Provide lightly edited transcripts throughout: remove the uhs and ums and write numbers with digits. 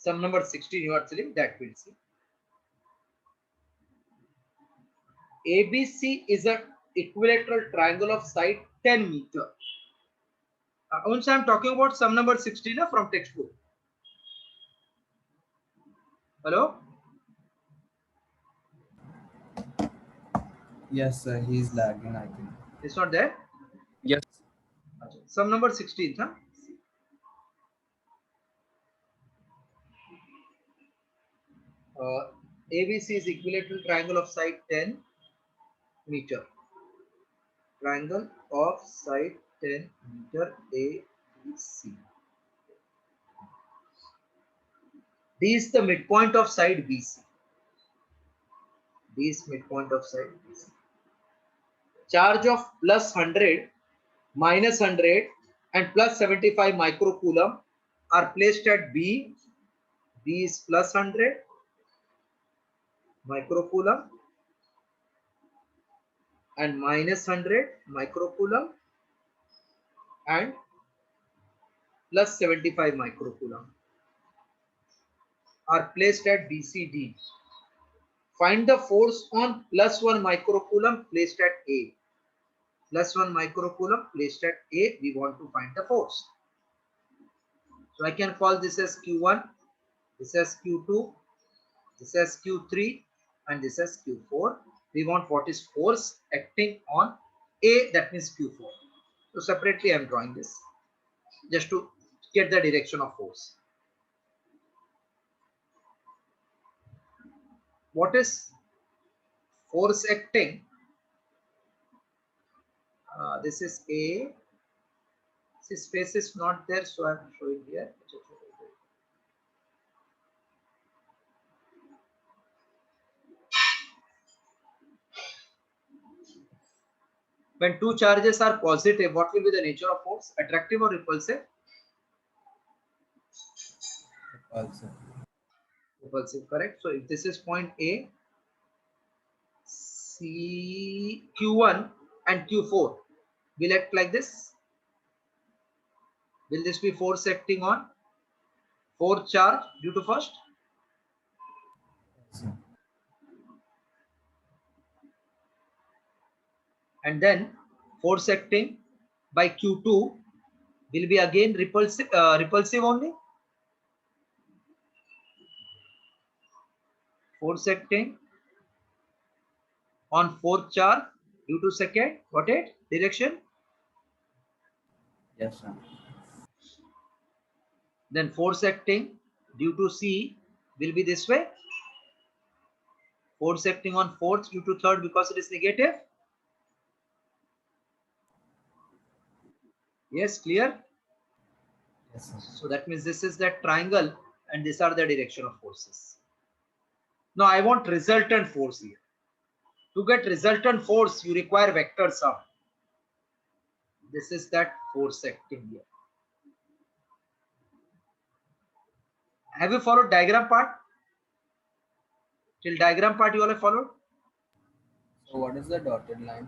Sum number 16 you are telling, that we'll see. ABC is an equilateral triangle of side 10 meter. Once I am talking about sum number 16 from textbook. Hello? Yes, sir. He's lagging, I think. It's not there? Yes. Sum number 16. Huh? ABC is equilateral triangle of side 10 meter. Triangle of side 10 meter ABC. D is the midpoint of side BC. D is midpoint of side BC. Charge of plus 100, minus 100 and plus 75 microcoulomb are placed at B. B is plus 100 microcoulomb and minus 100 microcoulomb and plus 75 microcoulomb are placed at BCD. Find the force on plus 1 microcoulomb placed at A. Plus 1 microcoulomb placed at A, we want to find the force. So I can call this as Q1, this as Q2, this as Q3 and this as Q4. We want what is force acting on A, that means Q4. So separately I am drawing this just to get the direction of force. What is force acting? This is A. This space is not there, so I am showing here. When two charges are positive, what will be the nature of force? Attractive or repulsive? Also. Repulsive, correct. So if this is point A, C, Q1 and Q4 will act like this. Will this be force acting on fourth charge due to first? Also. And then force acting by Q2 will be again repulsive, repulsive only. Force acting on fourth charge due to second. Got it? Direction. Yes, sir. Then force acting due to C will be this way. Force acting on fourth due to third because it is negative. Yes, clear? Yes, sir. So that means this is that triangle and these are the direction of forces. Now I want resultant force here. To get resultant force, you require vector sum. This is that force acting here. Have you followed diagram part? Till diagram part you all have followed? So what is the dotted line?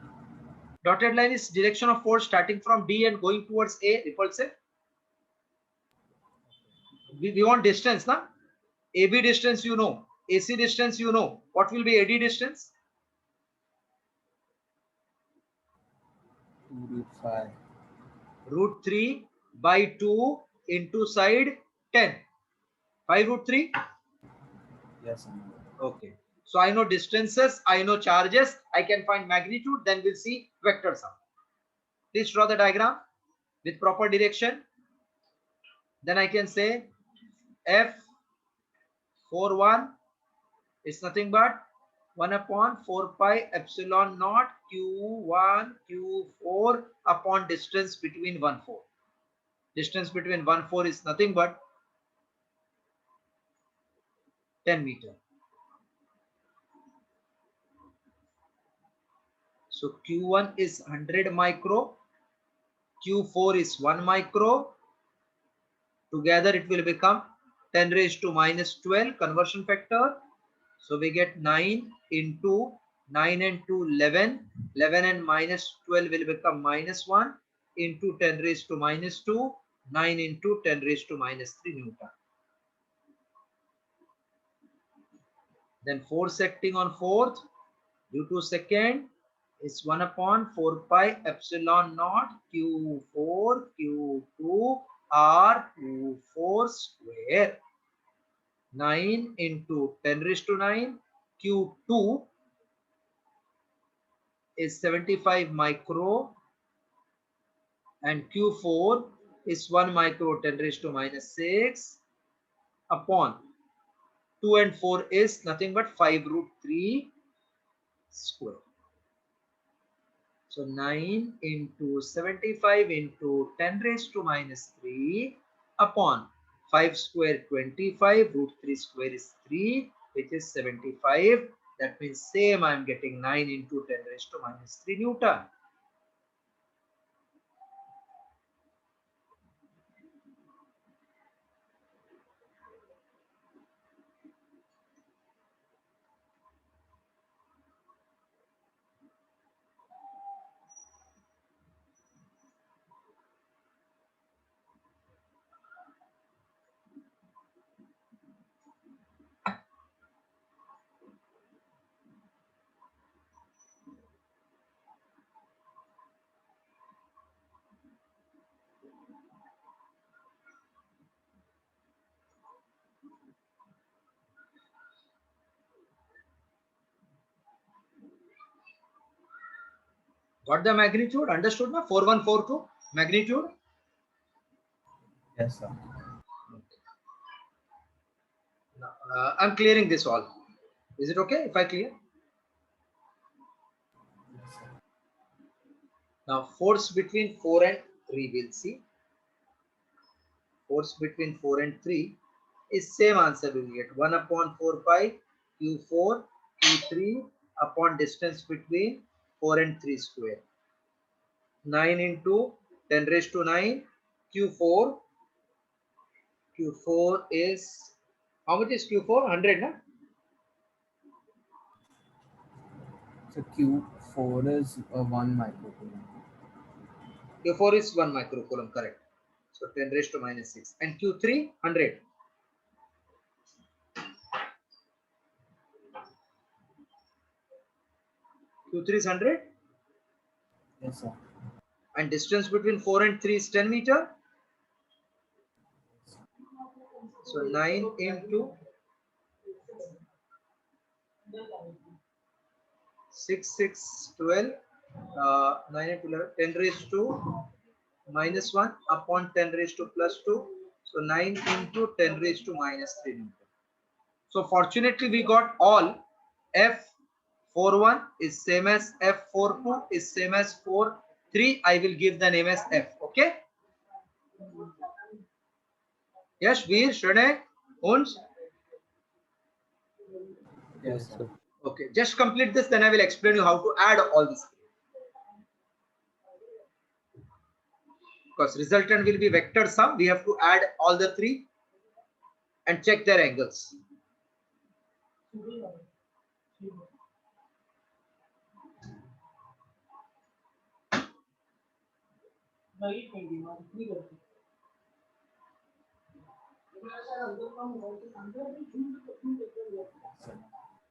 Dotted line is direction of force starting from D and going towards A, repulsive. We want distance, na? AB distance you know, AC distance you know. What will be AD distance? 2 √5. Root 3 by 2 into side 10. 5 √3? Yes, sir. Okay. So I know distances, I know charges, I can find magnitude, then we'll see vector sum. Please draw the diagram with proper direction. Then I can say F41 is nothing but 1 upon 4 pi epsilon naught Q1 Q4 upon distance between 1 4. Distance between 1 4 is nothing but 10 meter. So Q1 is 100 micro, Q4 is 1 micro. Together it will become 10 raised to minus 12 conversion factor. So we get 9 into 9 and 2 11. 11 and minus 12 will become minus 1 into 10 raised to minus 2. 9 into 10 raised to minus 3 Newton. Then force acting on fourth due to second is 1 upon 4 pi epsilon naught Q4 Q2 R24 square. 9 into 10 raised to 9 Q2 is 75 micro and Q4 is 1 micro 10 raised to minus 6 upon 2 and 4 is nothing but 5 root 3 square. So 9 into 75 into 10 raised to minus 3 upon 5 square 25 root 3 square is 3 which is 75. That means same I am getting 9 into 10 raised to minus 3 Newton. Got the magnitude? Understood now? 4142 magnitude. Yes, sir. Now, I'm clearing this all. Is it okay if I clear? Yes, sir. Now force between 4 and 3 we'll see. Force between 4 and 3 is same answer we will get 1 upon 4 pi Q4 Q3 upon distance between 4 and 3 square. 9 into 10 raised to 9 Q4. Q4 is, how much is Q4? 100, na? So Q4 is 1 microcoulomb. Q4 is 1 microcoulomb, correct. So 10 raised to minus 6. And Q3, 100. Q3 is 100. Yes, sir. And distance between 4 and 3 is 10 meter. So 9 into 6, 6, 12. 9 into 11, 10 raised to minus 1 upon 10 raised to plus 2. So 9 into 10 raised to minus 3 Newton. So fortunately we got all. F41 is same as F42 is same as 43. I will give the name as F. Okay. Yes, Veer, Shranay, Uns. Yes, sir. Okay, just complete this, then I will explain you how to add all this. Because resultant will be vector sum. We have to add all the three and check their angles.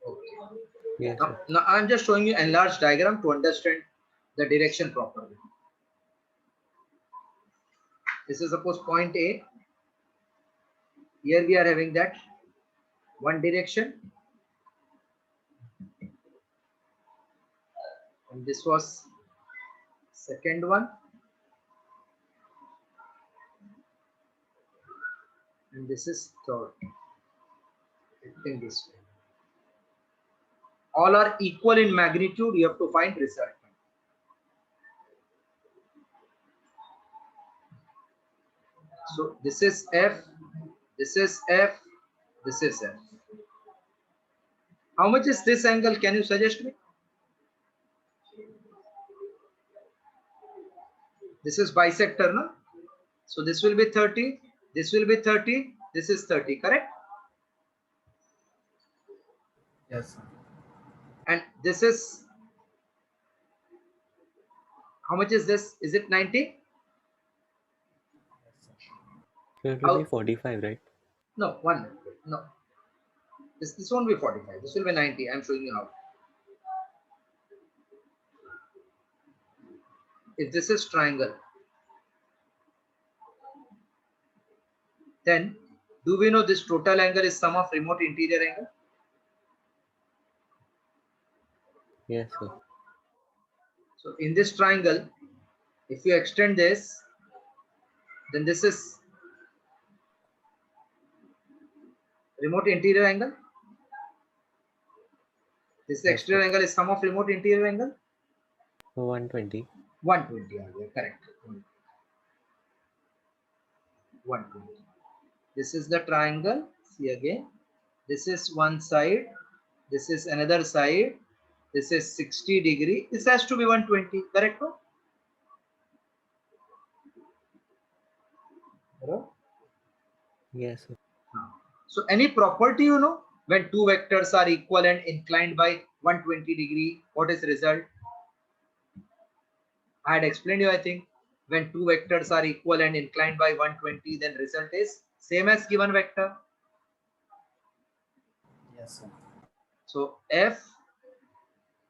Okay. Yes, Now, now I'm just showing you enlarged diagram to understand the direction properly. This is suppose point A. Here we are having that one direction. And this was second one. And this is third. In this way. All are equal in magnitude. You have to find resultant. So this is F, this is F, this is F. How much is this angle? Can you suggest me? This is bisector, no? So this will be 30, this will be 30, this is 30, correct? Yes, sir. And this is, how much is this? Is it 90? Yes, sir. so it will be 45, right? No, 1 minute. No. This won't be 45. This will be 90. I'm showing you how. If this is triangle, then do we know this total angle is sum of remote interior angle? Yes, sir. So in this triangle, if you extend this, then this is remote interior angle. This Yes, exterior sir. angle is sum of remote interior angle. 120. 120. Correct. 120. This is the triangle. See again. This is one side. This is another side. This is 60 degree. This has to be 120. Correct? No? Hello? Yes, sir. So any property, you know, when two vectors are equal and inclined by 120 degree, what is the result? I had explained you, I think, when two vectors are equal and inclined by 120, then result is same as given vector. Yes, sir. So F,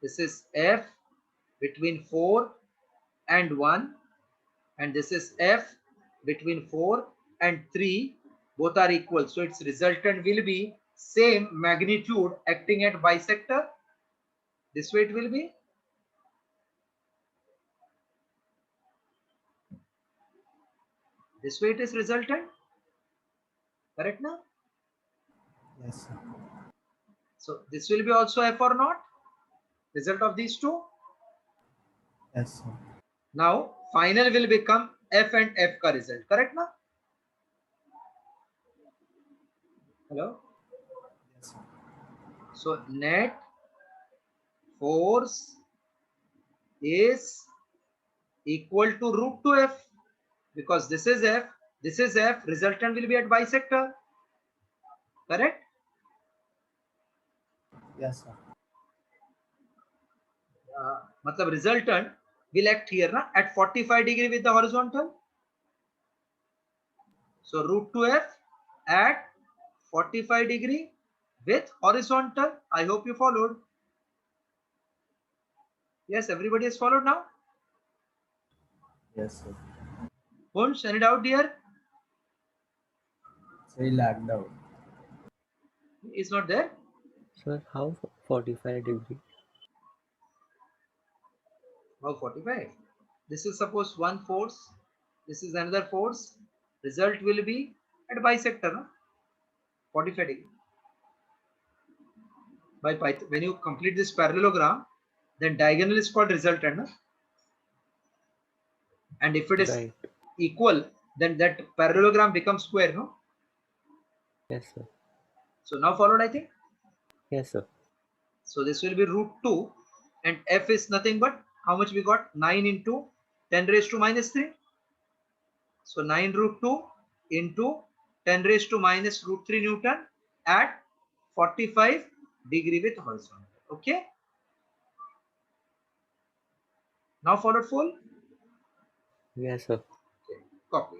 this is F between 4 and 1, and this is F between 4 and 3, both are equal. So its resultant will be same magnitude acting at bisector. This way it will be. This way it is resultant. Correct now? Yes, sir. So this will be also F or not? Result of these two. Yes, sir. Now final will become F and F ka result. Correct now? Hello? Yes, sir. So net force is equal to root 2F, because this is F, this is F, resultant will be at bisector. Correct? Yes, sir. Matlab resultant will act here na, at 45 degree with the horizontal. So root 2F at 45 degree with horizontal. I hope you followed. Yes, everybody has followed now. Yes, sir. Punch, any doubt here? So he lagged out. Is not there? Sir, how 45 degree? How 45? This is suppose one force. This is another force. Result will be at bisector, no? 45 degree. By Python, when you complete this parallelogram, then diagonal is called resultant, no? And if it is Right. equal, then that parallelogram becomes square, no? Yes, sir. So now followed, I think. Yes, sir. So this will be root 2, and F is nothing but how much we got? 9 into 10 raised to minus 3. So 9 root 2 into 10 raised to minus root 3 Newton at 45 degree with horizontal. Okay. Now followed full. Yes, sir. Okay. Copy.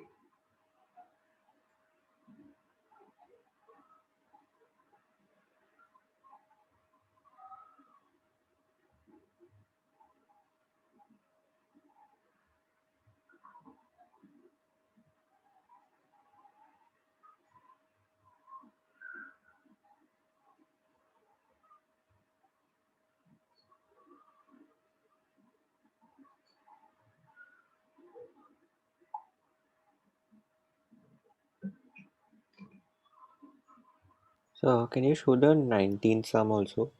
So can you show the 19th sum also?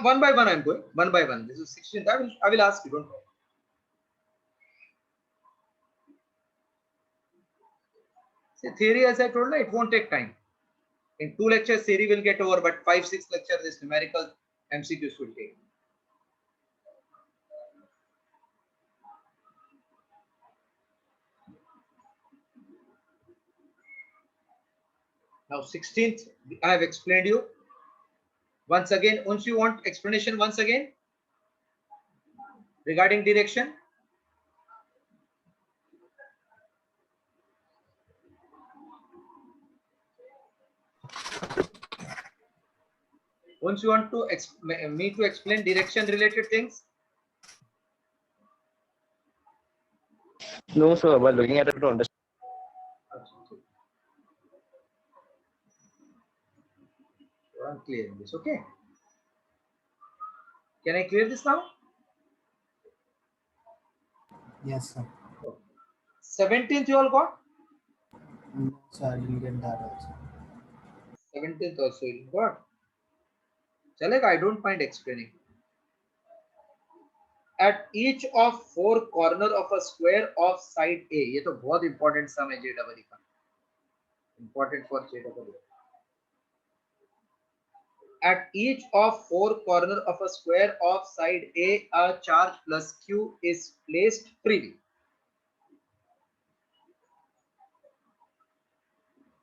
One by one I'm going. One by one. This is 16th. I will ask you. Don't worry. See, theory, as I told you, it won't take time. In 2 lectures, theory will get over, but 5-6 lectures, this numerical MCQs will take. Now 16th, I have explained you. Once again, once you want explanation once again regarding direction. Don't you want to me to explain direction related things? No, sir. While looking at it to understand. I'm clearing this. Okay. Can I clear this now? Yes, sir. 17th you all got? No, sir, I didn't get that also. 17th also you got. Chalega, I don't mind explaining. At each of four corner of a square of side A. ये तो बहुत important sum है JEE का. Important for JEE. At each of four corner of a square of side A, a charge plus Q is placed freely.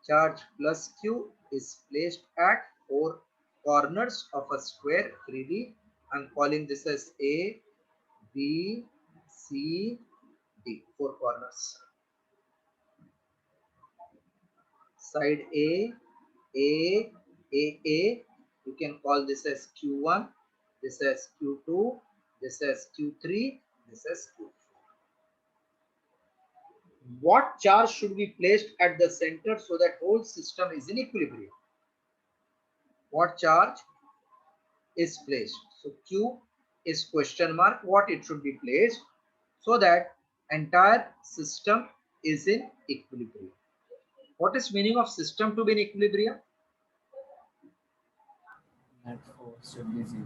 Charge plus Q is placed at four corners of a square freely. I'm calling this as A, B, C, D. Four corners. Side A, A, A. You can call this as Q1, this as Q2, this as Q3, this as Q4. What charge should be placed at the center so that whole system is in equilibrium? What charge is placed? So Q is question mark, what it should be placed so that entire system is in equilibrium. What is meaning of system to be in equilibrium? Net force should be 0.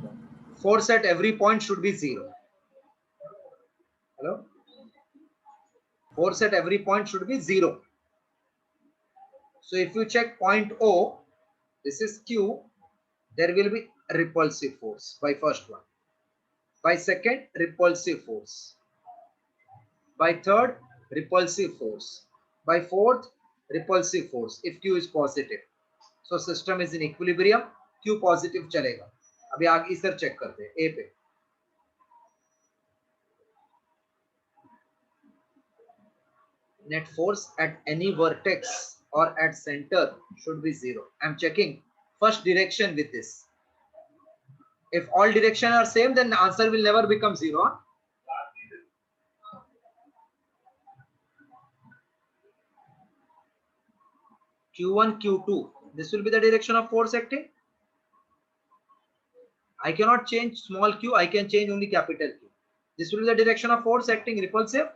Force at every point should be 0. Hello? Force at every point should be 0. So if you check point O, this is Q, there will be repulsive force by first one. By second, repulsive force. By third, repulsive force. By fourth, repulsive force if Q is positive. So system is in equilibrium, Q positive चलेगा. अभी आगे इधर check करते हैं A पे. Net force at any vertex or at center should be 0. I'm checking first direction with this. If all directions are same, then the answer will never become 0. Q1, Q2. This will be the direction of force acting. I cannot change small q, I can change only capital Q. This will be the direction of force acting repulsive.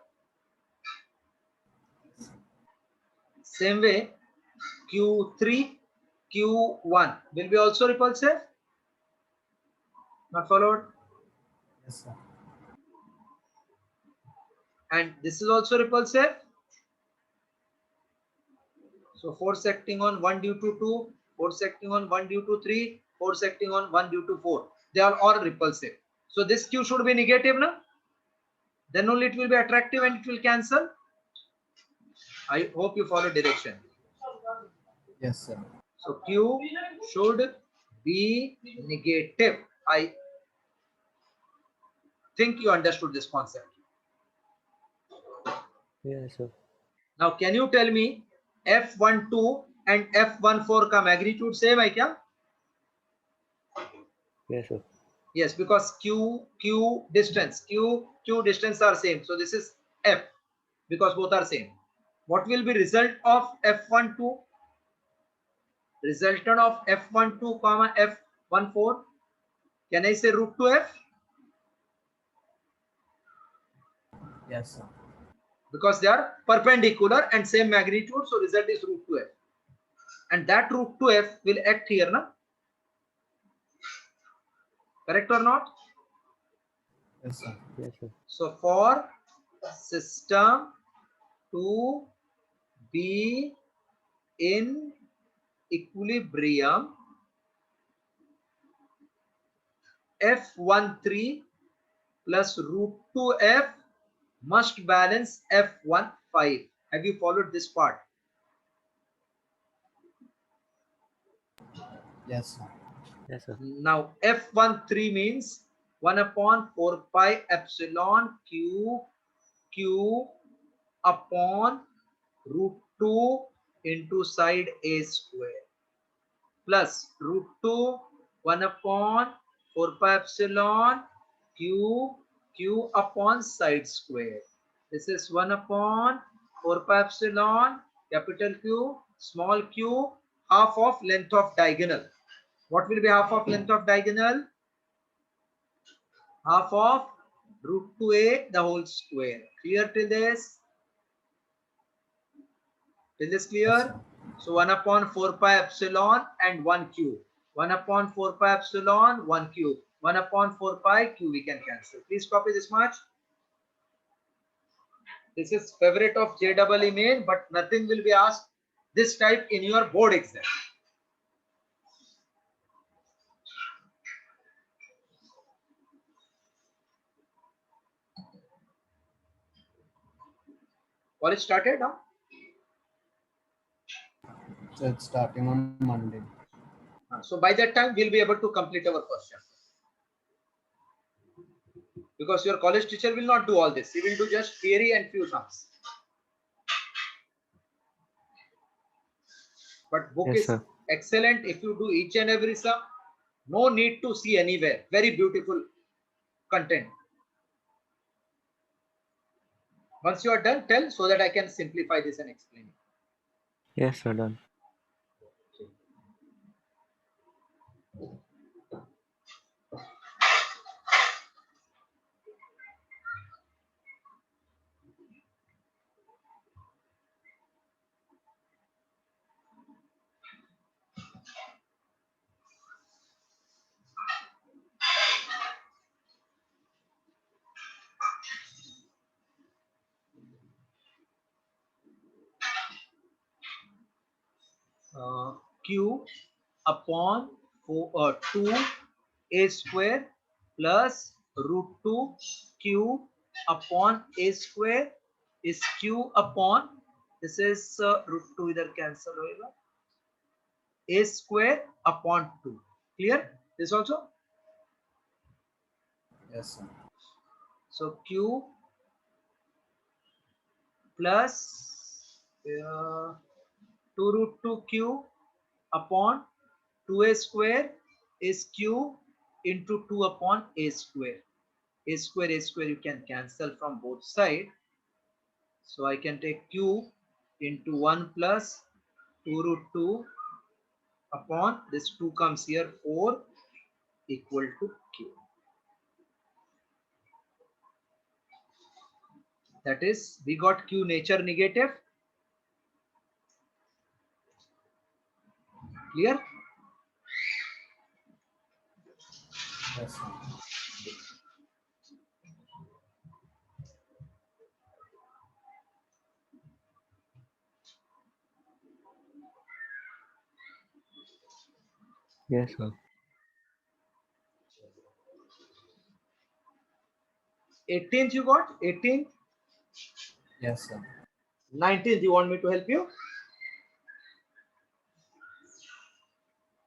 Same way, Q3, Q1 will be also repulsive. Not followed? Yes, sir. And this is also repulsive. So force acting on 1 due to 2, force acting on 1 due to 3, force acting on 1 due to 4. They are all repulsive. So this Q should be negative now. Then only it will be attractive and it will cancel. I hope you follow direction. Yes, sir. So Q should be negative. I think you understood this concept. Yes, sir. Now can you tell me F12 and F14 का magnitude same है क्या? Yes, sir. Yes, because Q distance are same. So this is F because both are same. What will be result of F12? Resultant of F12 comma F14. Can I say root 2F? Yes, sir. Because they are perpendicular and same magnitude, so result is root 2F. And that root 2F will act here, na? Correct or not? Yes, sir. Yes, sir. So for system to be in equilibrium, F13 plus root 2F must balance F15. Have you followed this part? Yes, sir. Yes, sir. Now F13 means 1 upon 4 pi epsilon Q upon root 2 into side A square plus root 2 1 upon 4 pi epsilon q upon side square. This is 1 upon 4 pi epsilon capital Q small q half of length of diagonal. What will be half of length of diagonal? Half of root 2a the whole square. Clear till this? Till this clear? Yes, sir. So 1 upon 4 pi epsilon and 1 q. 1 upon 4 pi epsilon, 1 q. 1 upon 4 pi q we can cancel. Please copy this much. This is favorite of JEE main, but nothing will be asked this type in your board exam. College started now? So it's starting on Monday. So by that time we'll be able to complete our first chapter. Because your college teacher will not do all this. He will do just theory and few sums. But book Yes, is sir. excellent if you do each and every sum. No need to see anywhere. Very beautiful content. Once you are done, tell so that I can simplify this and explain it. Yes, sir. Done. Q upon 2 a square plus root 2 q upon a square is q upon, this is root 2 इधर cancel होएगा, a square upon 2. Clear this also? Yes, sir. So q plus 2 root 2 q upon 2a square is q into 2 upon a square. A square you can cancel from both sides. So I can take q into 1 plus 2 root 2 upon this 2 comes here 4 equal to q. That is, we got q nature negative. Clear? Yes, sir. Yes, sir. 18th you got? 18th? Yes, sir. 19th you want me to help you?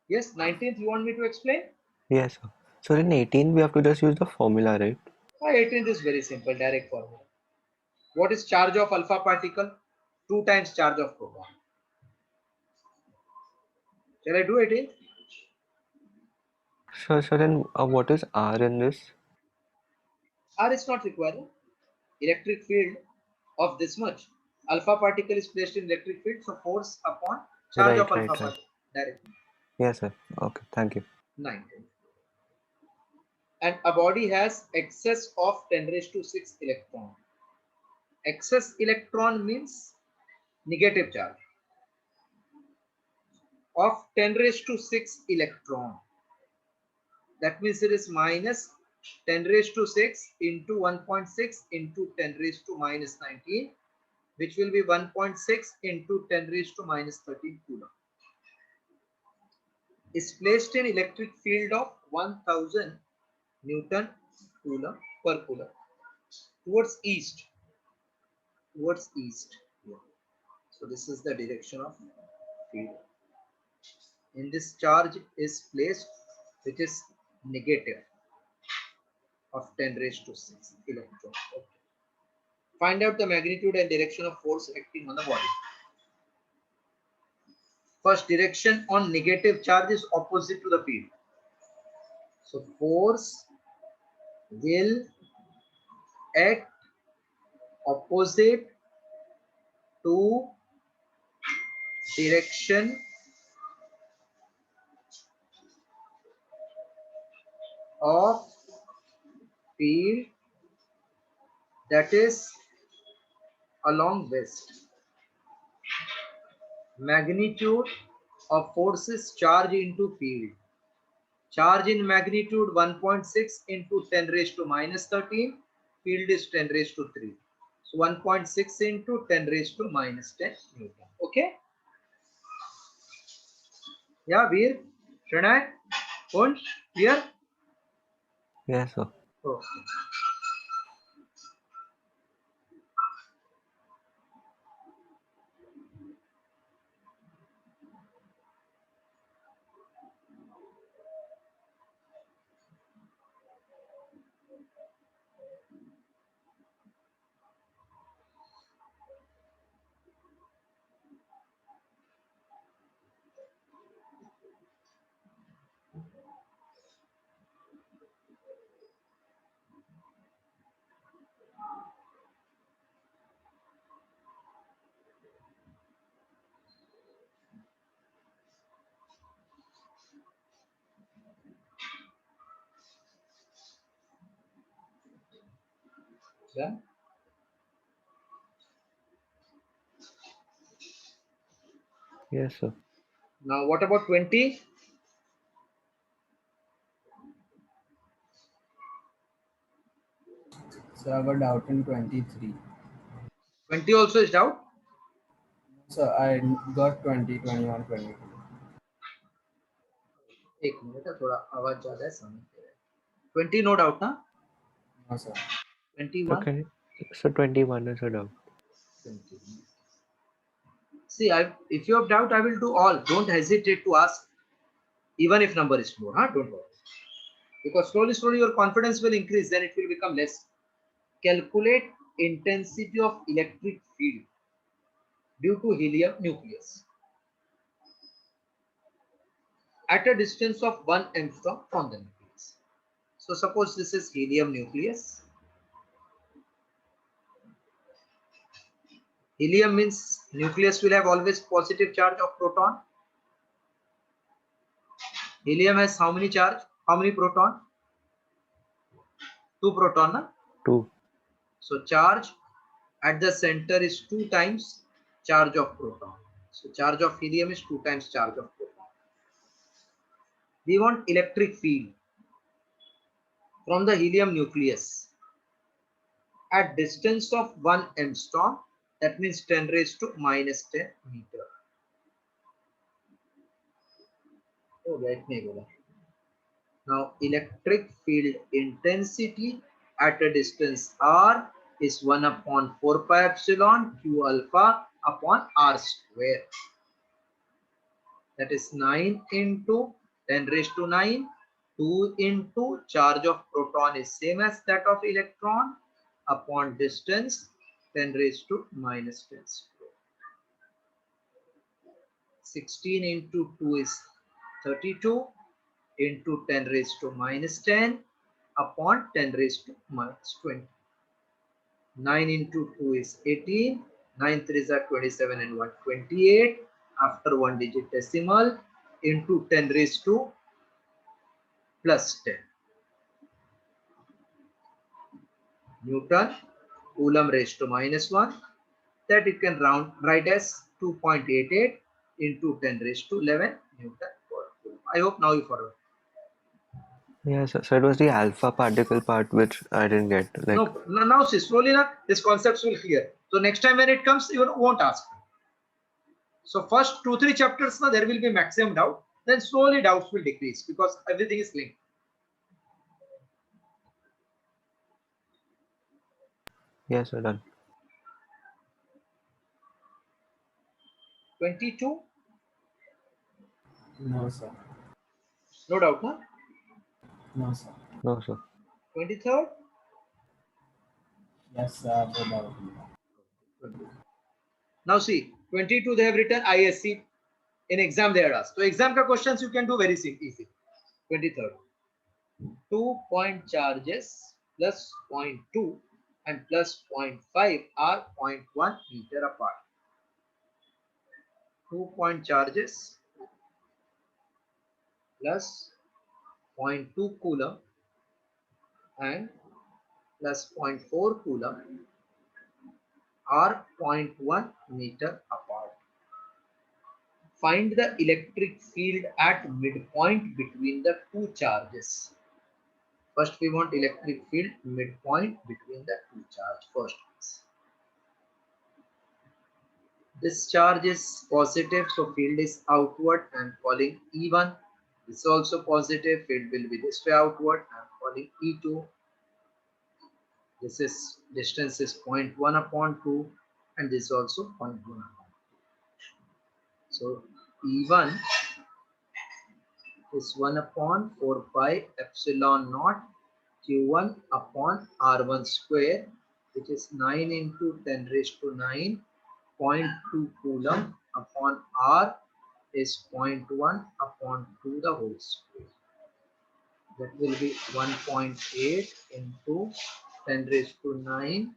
Yes, 19th you want me to explain? Yes, sir. So in 18 we have to just use the formula, right? 18th is very simple, direct formula. What is charge of alpha particle? 2 times charge of proton. Shall I do 18th? Sure, sir. Then what is R in this? R is not required. Electric field of this much. Alpha particle is placed in electric field, so force upon charge of Right, alpha right, right. particle. Direct. Yes, sir. Okay, thank you. 19. And a body has excess of 10 raised to 6 electron. Excess electron means negative charge of 10 raised to 6 electron. That means it is minus 10 raised to 6 into 1.6 into 10 raised to minus 19, which will be 1.6 into 10 raised to minus 13 coulomb. Is placed in electric field of 1000 Newton coulomb per coulomb towards east. Towards east. Yeah. So this is the direction of field. In this charge is placed which is negative of 10 raised to 6 electron. Okay. Find out the magnitude and direction of force acting on the body. First, direction on negative charge is opposite to the field. So force will act opposite to direction of field that is along west. Magnitude of forces charge into field. Charge in magnitude 1.6 into 10 raised to minus 13. Field is 10 raised to 3. So 1.6 into 10 raised to minus 10 Newton. Okay? Yeah, Veer, Pranay, Punch, clear? Yes, sir. Okay. Done. Yes, sir. Now what about 20? So I have a doubt in 23. 20 also is doubt? So I got 20, 21, 22. एक minute है, थोड़ा आवाज ज्यादा है समझ नहीं रहा है। 20 no doubt ना? No, sir. So 21? can you, so 21 is a doubt. 21. See, if you have doubt, I will do all. Don't hesitate to ask, even if number is more. Huh? Don't worry. Because slowly your confidence will increase, then it will become less. Calculate intensity of electric field due to helium nucleus at a distance of 1 angstrom from the nucleus. So suppose this is helium nucleus. Helium means nucleus will have always positive charge of proton. Helium has how many charge? How many proton? 2 proton. Na? 2. So charge at the center is 2 times charge of proton. So charge of helium is 2 times charge of proton. We want electric field from the helium nucleus at distance of 1 angstrom, that means 10 raised to minus 10 meter. Oh, let me go. Now electric field intensity at a distance r is 1 upon 4 pi epsilon q alpha upon r square. That is 9 into 10 raised to 9. 2 into charge of proton is same as that of electron upon distance 10 raised to minus 10 square. 16 into 2 is 32 into 10 raised to minus 10 upon 10 raised to minus 20. 9 into 2 is 18. 9 3s are 27 and 1 28. After 1 digit decimal into 10 raised to plus 10. Newton, Coulomb raised to minus 1. That you can write as 2.88 into 10 raised to 11 Newton per Coulomb. I hope now you follow. Yes, sir. So it was the alpha particle part which I didn't get. Like, No, now see, slowly now, this concepts will clear. So next time when it comes, you won't ask. So first 2-3 chapters now there will be maximum doubt. Then slowly doubts will decrease because everything is linked. yes, sir, done. 22, No, sir. no doubt, huh? No, sir. No, sir. 23rd. Yes, sir. I have a doubt. Now see, 22 they have written ISC. In exam they are asked. So exam ka questions you can do very easy. 23rd. 2 point charges plus 0.2 and plus 0.5 are 0.1 meter apart. 2 point charges plus 0.2 coulomb and plus 0.4 coulomb are 0.1 meter apart. Find the electric field at midpoint between the two charges. First we want electric field midpoint between the two charges. First, this charge is positive, so field is outward. I am calling E1. This is also positive, field will be this way outward. I am calling E2. This is distance is 0.1 upon 2 and this is also 0.1 upon 2. So E1 is 1 upon 4 pi epsilon naught Q1 upon R1 square, which is 9 into 10 raised to 9, 0.2 coulomb upon R is 0.1 upon 2 the whole square. That will be 1.8 into 10 raised to 9.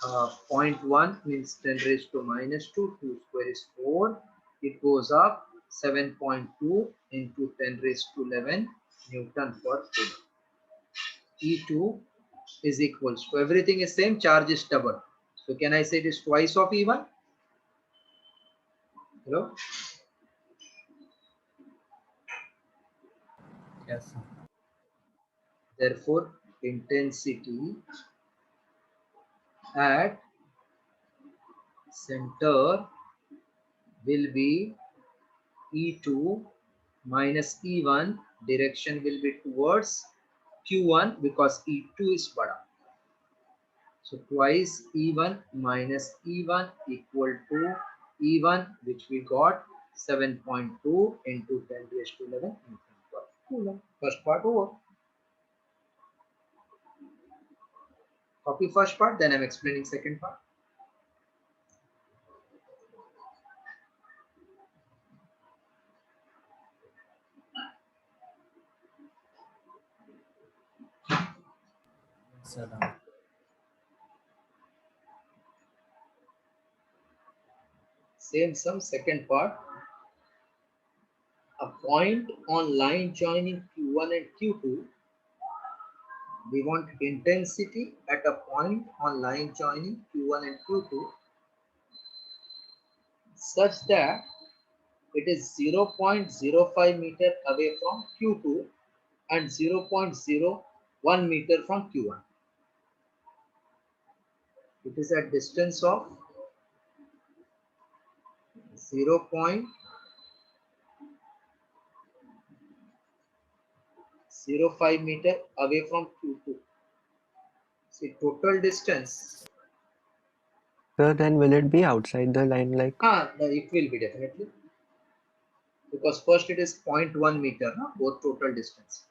0.1 means 10 raised to minus 2. 2 square is 4. It goes up 7.2 into 10 raised to 11 Newton per coulomb. E2 is equals to, everything is same, charge is double. So can I say it is twice of E1? Hello? Yes, sir. Therefore, intensity at center will be E2 minus E1. Direction will be towards Q1 because E2 is bada. So twice E1 minus E1 equal to E1, which we got 7.2 into 10 raised to 11 Newton per coulomb. First part over. Copy first part, then I'm explaining second part. Yes, sir. Done. Same sum, second part. A point on line joining Q1 and Q2. We want intensity at a point on line joining Q1 and Q2 such that it is 0.05 meter away from Q2 and 0.01 meter from Q1. It is at distance of 0.05 meter away from Q2. See, total distance. So then will it be outside the line like? It will be definitely. Because first it is 0.1 meter, both total distance.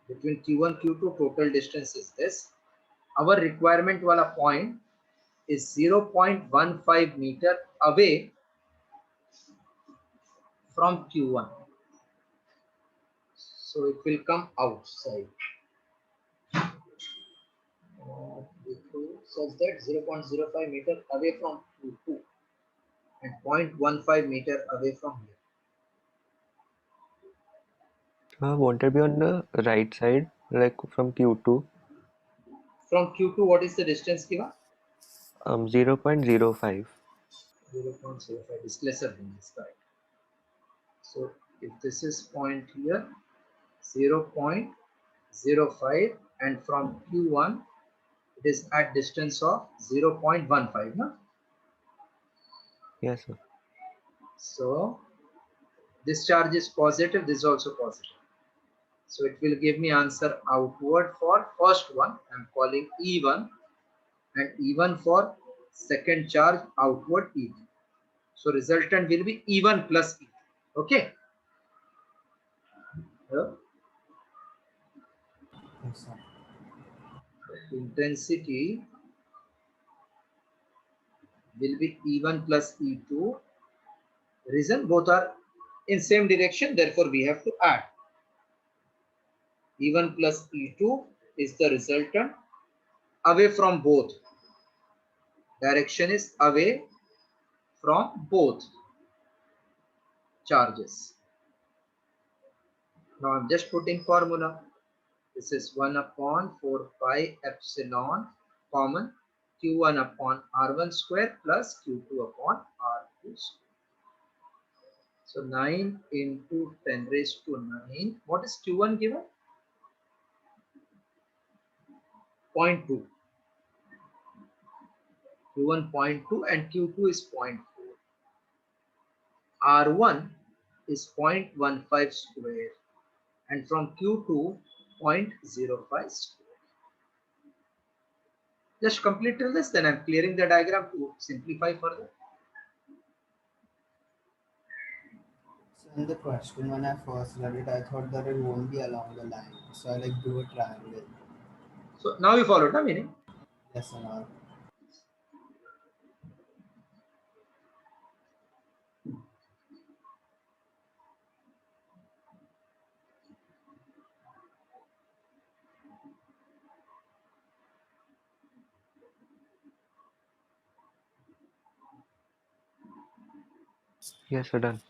Between Q1 Q2 total distance is this. Our requirement wala point is 0.15 meter away from Q1. So it will come outside. Such that 0.05 meter away from Q2 and 0.15 meter away from here. Won't it be on the right side, like from Q2? From Q2, what is the distance given? 0.05. 0.05 is lesser than this, right? So if this is point here, 0.05, and from Q1 it is at distance of 0.15, no? Yes, sir. So this charge is positive, this is also positive. So it will give me answer outward for first one. I'm calling E1, and E1 for second charge outward E2. So resultant will be E1 plus E2. Okay. Hello? Yes, sir. Intensity will be E1 plus E2. Reason both are in same direction, therefore we have to add. E1 plus E2 is the resultant, away from both. Direction is away from both charges. Now I'm just putting formula. This is 1 upon 4 pi epsilon common Q1 upon R1 square plus Q2 upon R2 square. So 9 into 10 raised to 9. What is Q1 given? 0.2. Q1 0.2 and Q2 is 0.4. R1 is 0.15 square and from Q2 0.05 square. Just complete till this, then I'm clearing the diagram to simplify further. So in the question, when I first read it, I thought that it won't be along the line. So I like drew a triangle. So now you followed the meaning. Yes and all. Yes, we're done.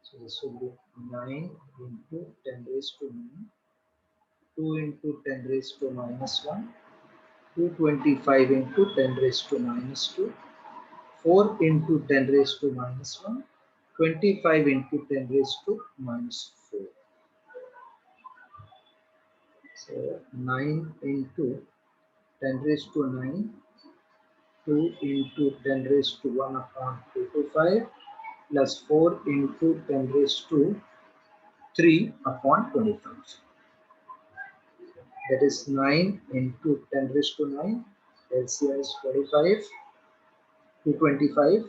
So this will be 9 into 10 raised to 9, 2 into 10 raised to minus 1, 225 into 10 raised to minus 2, 4 into 10 raised to minus 1, 25 into 10 raised to minus 4. So 9 into 10 raised to 9, 2 into 10 raised to 1 upon 225 plus 4 into 10 raised to 3 upon 25. That is 9 into 10 raised to 9. LCM is 25 to 25.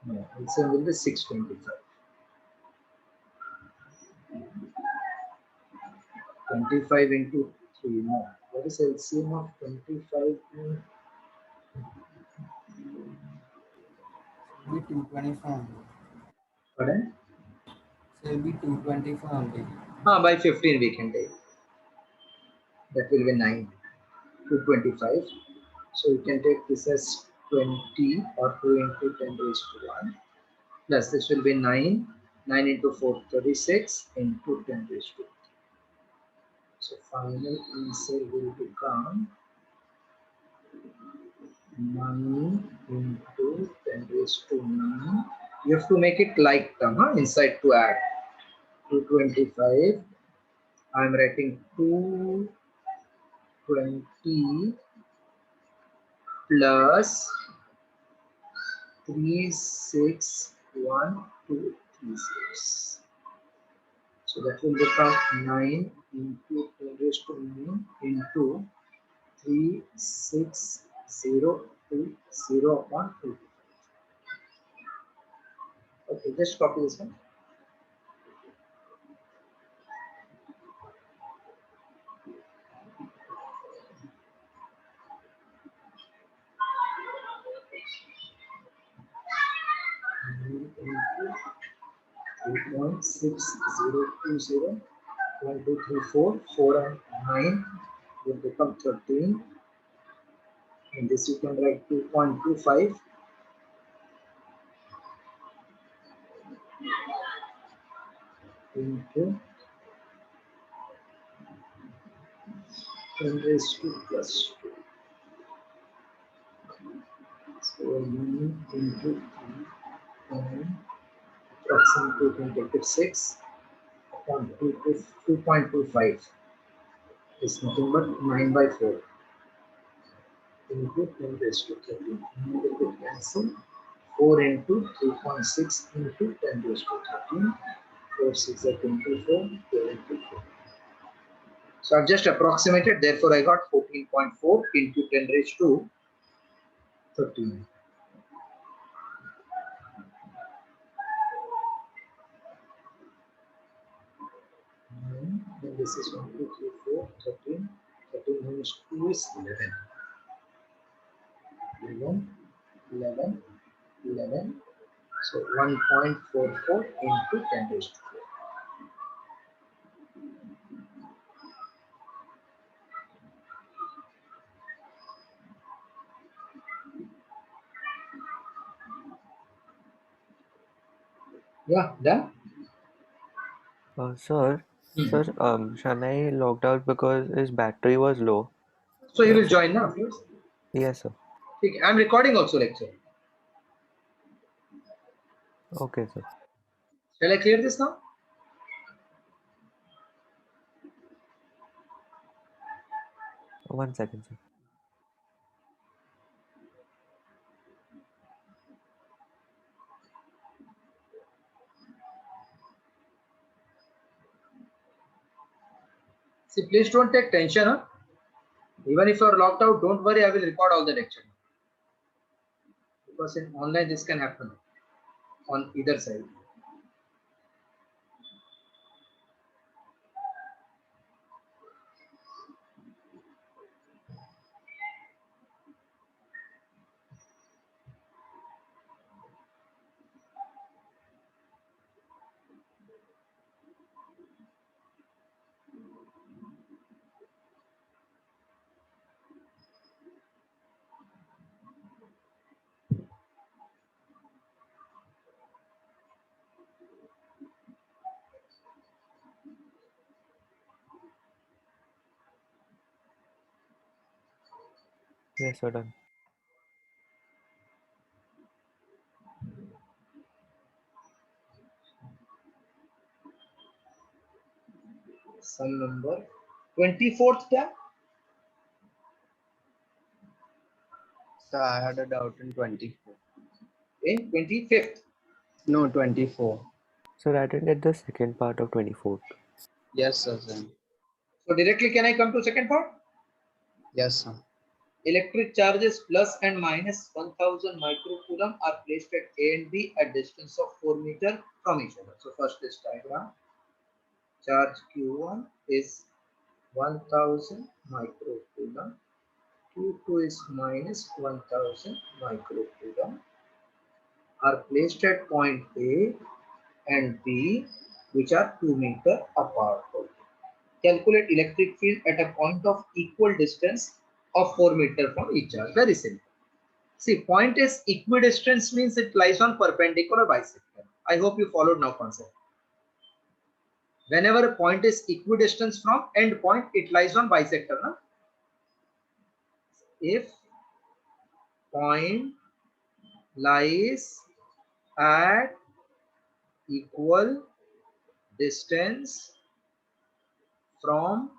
No, LCM will be 625. 25 into 3. No. What is LCM of 25? So it'll be 225 only. Pardon? So it'll be 225 only. By 15 we can take. That will be 9 to 25. So you can take this as 20 or 2 into 10 raised to 1. Plus this will be 9. 9 into 4, 36 into 10 raised to 1. So final answer will become 9 into 10 raised to 9. You have to make it like term, inside to add. 225. I am writing 220 plus 361236. So that will become 9 into 10 raised to 9 into 36020 upon 2. Okay, just copy this one. Into 3.6020, 1, 2, 3, 4, 4 and 9 will become 13. And this you can write 2.25 into 10 raised to plus 2. So 9 into 3, 9, approximately you can take it 6 upon 2.25 is nothing but 9 by 4 into 10 raised to 13. And it will cancel 4 into 3.6 into 10 raised to 13. 4 6 are 24, 4 into 4. So I've just approximated, therefore I got 14.4 into 10 raised to 13. Then this is 1, 2, 3, 4, 13. 13 minus 2 is 11. 11. So 1.44 into 10 raised to 4. Yeah, done? Sir, Shanai logged out because his battery was low. So he will So, join now, please. yes, sir. Okay, I'm recording also lecture. Okay, sir. Shall I clear this now? One second, sir. See, please don't take tension. Huh? Even if you are locked out, don't worry, I will record all the lecture. Because in online this can happen on either side. Yes, sir, done. Sum number 24th tab. So I had a doubt in 24. In 25th. No, 24. Sir, I didn't get the second part of 24th. Yes, sir. Sir. So directly can I come to second part? Yes, sir. Electric charges plus and minus 1000 microcoulomb are placed at A and B at distance of 4 meters from each other. So first this diagram. Charge Q1 is 1000 microcoulomb. Q2 is minus 1000 microcoulomb are placed at point A and B, which are 2 meters apart. Calculate electric field at a point of equal distance of 4 meters from each other. Very simple. See, point is equidistance means it lies on perpendicular bisector. I hope you followed now concept. Whenever a point is equidistance from end point, it lies on bisector. No? If point lies at equal distance from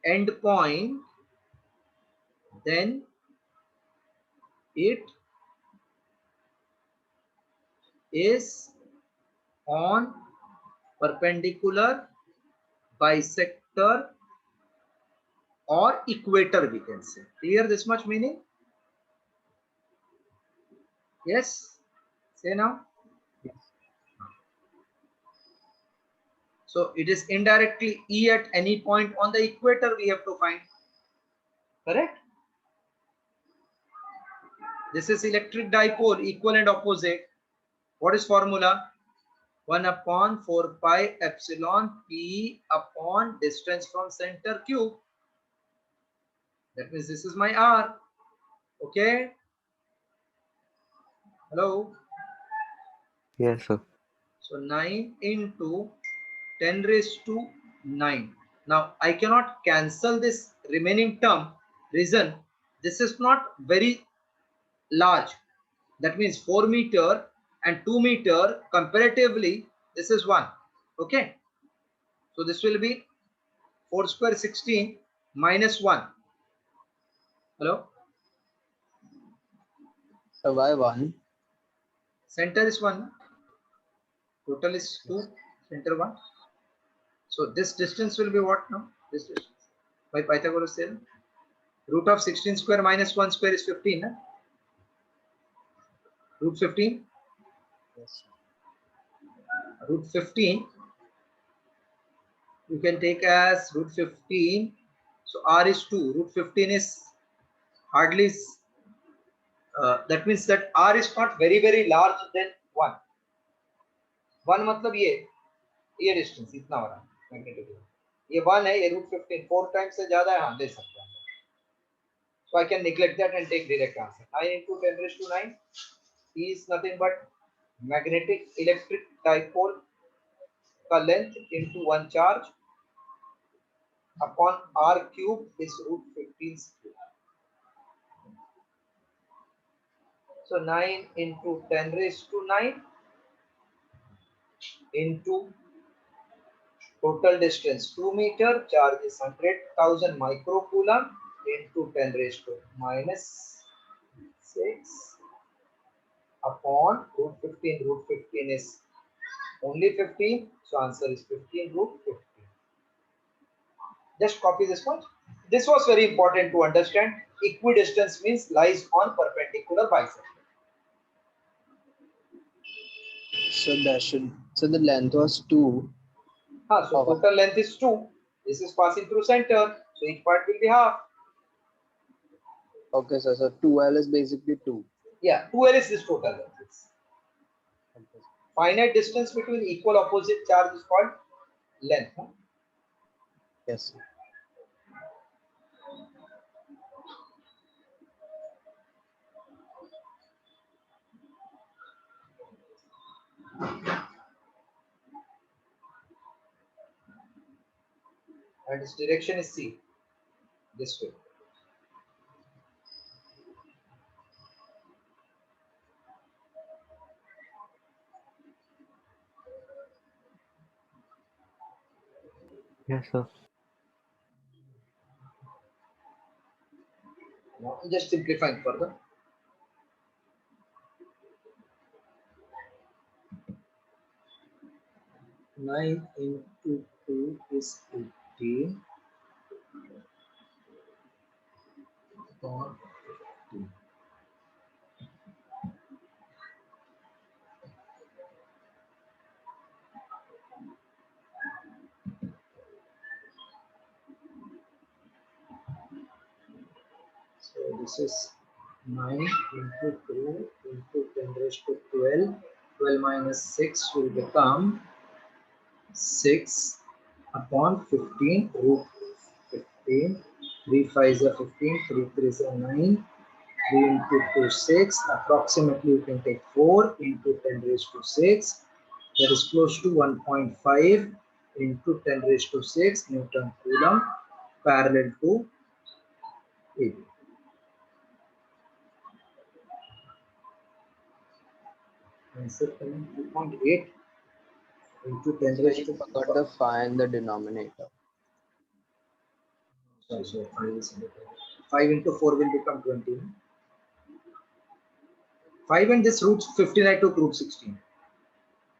end point, then it is on perpendicular bisector or equator, we can say. Clear this much meaning? Yes? Say now. Yes. So it is indirectly E at any point on the equator we have to find. Correct? This is electric dipole, equal and opposite. What is formula? 1 upon 4 pi epsilon P upon distance from center Q. That means this is my R. Okay? Hello? Yes, sir. So 9 into 10 raised to 9. Now I cannot cancel this remaining term. Reason, this is not very large. That means 4 meter and 2 meter comparatively this is 1. Okay. So this will be 4 square 16 minus 1. Hello. So why 1? Center is 1. Total is 2. Center 1. So this distance will be what now? This distance by Pythagoras theorem. Root of 16 square minus 1 square is 15. Huh? Root 15. Yes, sir. Root 15 you can take as root 15. So r is 2. Root 15 is hardly. That means that r is not very large than 1. 1 मतलब ये distance इतना हो रहा है magnetic, ये 1 है, ये root 15 4 times से ज्यादा है, हाँ ले सकते हैं. So I can neglect that and take direct answer. 9 into 10 raised to 9 is nothing but magnetic electric dipole का length into 1 charge upon r cube is root 15 cube. So 9 into 10 raised to 9 into total distance 2 meter, charge is 100,000 microcoulomb into 10 raised to minus 6 upon root 15. Root 15 is only 15, so answer is 15 root 15. Just copy this one. This was very important to understand. Equidistance means lies on perpendicular bisector. So the length was 2. So total length is 2. This is passing through center, so each part will be half. Okay, sir. So 2L is basically 2. Yeah, 2L is this total length. Okay. Finite distance between equal opposite charge is called length. Huh? Yes, sir. And its direction is C, this way. Yes, sir. Now just simplifying further. Nine into 2 is 18. Upon 15. So this is 9 into 2 into 10 raised to 12. 12 minus 6 will become 6 upon 15 root 15. 3 5 is 15, 3 3 is 9. 3 into 2 6. Approximately you can take 4 into 10 raised to 6. That is close to 1.5 into 10 raised to 6 Newton Coulomb parallel to AB. Answer 2.8 into 10 So raised you to forgot the phi in the denominator. sorry, so 5 is 5 into 4 will become 20. 5 and this root 15 I took root 16.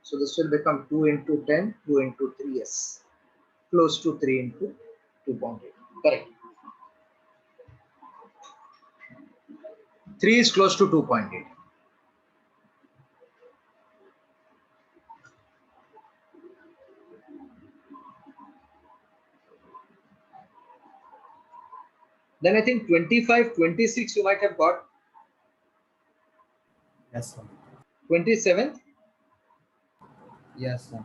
So this will become 2 into 10, 2 into 3, yes. Close to 3 into 2.8. Correct. 3 is close to 2.8. Then I think 25, 26 you might have got. Yes, sir. 27th, Yes, sir.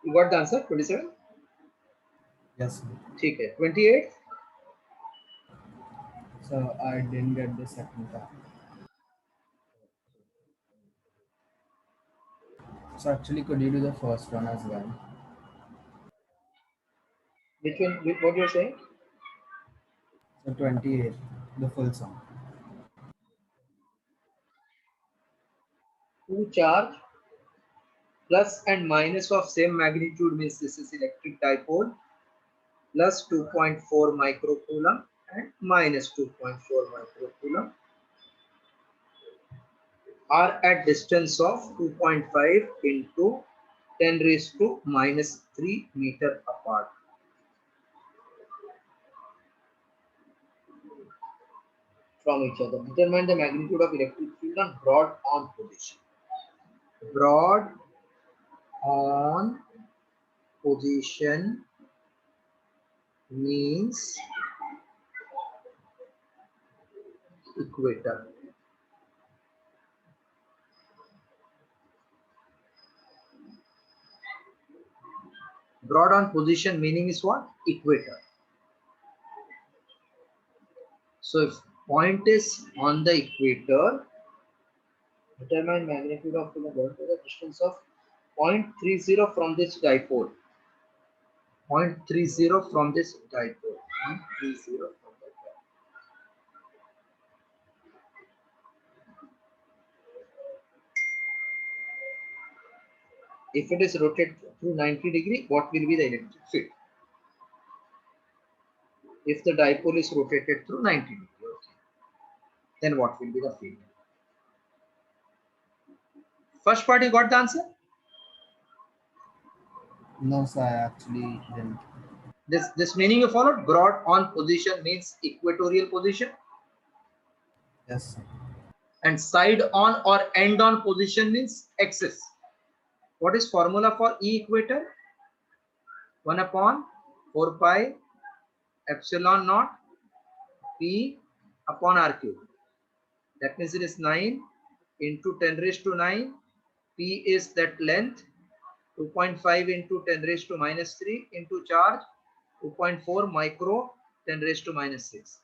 you got the answer. 27. Yes, sir. ठीक है. 28. So I didn't get the second part. So actually, could you do the first one as well? Which one? What you're saying? So 28, the full sum. Two charge plus and minus of same magnitude means this is electric dipole plus 2.4 microcoulomb and minus 2.4 microcoulomb are at distance of 2.5 into 10 raised to minus 3 meter apart. From each other. Determine the magnitude of electric field on broad on position. Broad on position means equator. Broad on position meaning is what? Equator. So if point is on the equator, determine magnitude of the distance of 0.30 from this dipole. 0.30 from this dipole. 0.30 from the dipole. If it is rotated through 90 degree, what will be the electric field? If the dipole is rotated through 90 degree, okay, then what will be the field? First part, you got the answer? No, sir, I actually didn't. This meaning you followed? Broad on position means equatorial position, Yes, sir. and side on or end on position means axis. What is formula for E equator? 1 upon 4 pi epsilon naught P upon R cube. That means it is 9 into 10 raised to 9. P is that length. 2.5 into 10 raised to minus 3 into charge. 2.4 micro 10 raised to minus 6.